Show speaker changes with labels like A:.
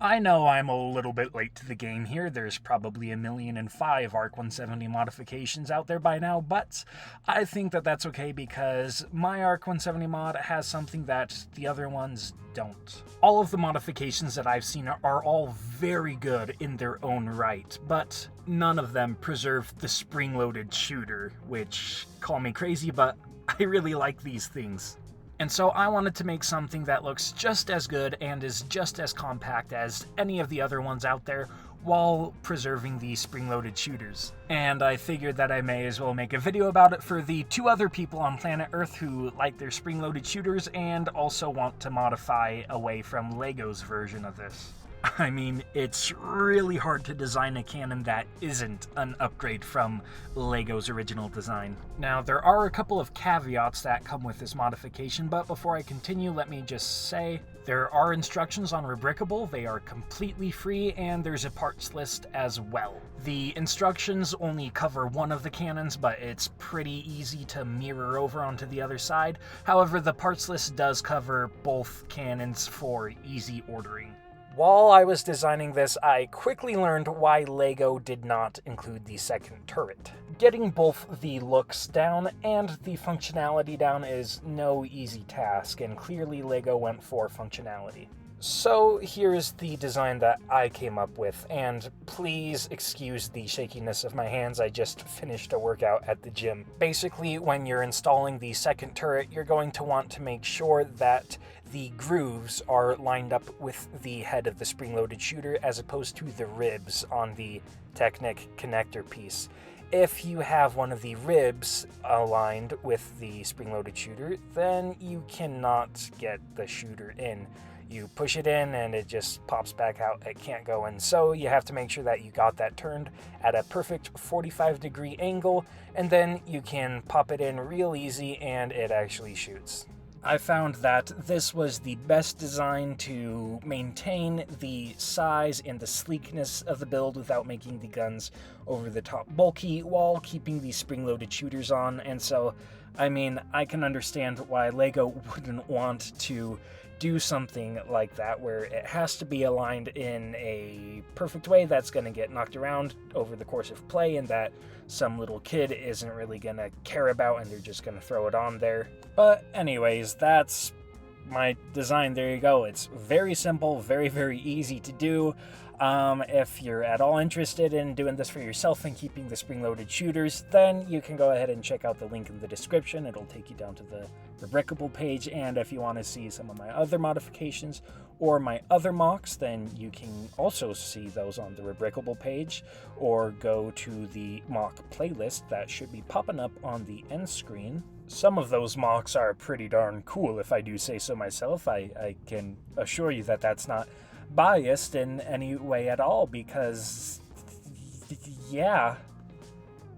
A: I know I'm a little bit late to the game here. There's probably 1,000,005 ARC-170 modifications out there by now, but I think that that's okay because my ARC-170 mod has something that the other ones don't. All of the modifications that I've seen are all very good in their own right, but none of them preserve the spring-loaded shooter, which, call me crazy, but I really like these things. And so I wanted to make something that looks just as good and is just as compact as any of the other ones out there while preserving the spring-loaded shooters. And I figured that I may as well make a video about it for the two other people on planet Earth who like their spring-loaded shooters and also want to modify away from LEGO's version of this. I mean, it's really hard to design a cannon that isn't an upgrade from LEGO's original design. Now, there are a couple of caveats that come with this modification, but before I continue, let me just say there are instructions on Rebrickable. They are completely free, and there's a parts list as well. The instructions only cover one of the cannons, but it's pretty easy to mirror over onto the other side. However, the parts list does cover both cannons for easy ordering. While I was designing this, I quickly learned why LEGO did not include the second turret. Getting both the looks down and the functionality down is no easy task, and clearly LEGO went for functionality. So here's the design that I came up with, and please excuse the shakiness of my hands, I just finished a workout at the gym. Basically, when you're installing the second turret, you're going to want to make sure that the grooves are lined up with the head of the spring-loaded shooter as opposed to the ribs on the Technic connector piece. If you have one of the ribs aligned with the spring-loaded shooter, then you cannot get the shooter in. You push it in and it just pops back out, it can't go in. So you have to make sure that you got that turned at a perfect 45-degree angle, and then you can pop it in real easy and it actually shoots. I found that this was the best design to maintain the size and the sleekness of the build without making the guns over the top bulky while keeping the spring-loaded shooters on, and so, I mean, I can understand why LEGO wouldn't want to do something like that where it has to be aligned in a perfect way that's going to get knocked around over the course of play and that some little kid isn't really going to care about and they're just going to throw it on there. But anyways, that's my design. There you go. It's very simple, very, very easy to do. If you're at all interested in doing this for yourself and keeping the spring-loaded shooters, then you can go ahead and check out the link in the description. It'll take you down to the Rebrickable page, and if you want to see some of my other modifications or my other mocks, then you can also see those on the Rebrickable page, or go to the mock playlist that should be popping up on the end screen. Some of those mocks are pretty darn cool, if I do say so myself. I can assure you that that's not biased in any way at all, because yeah,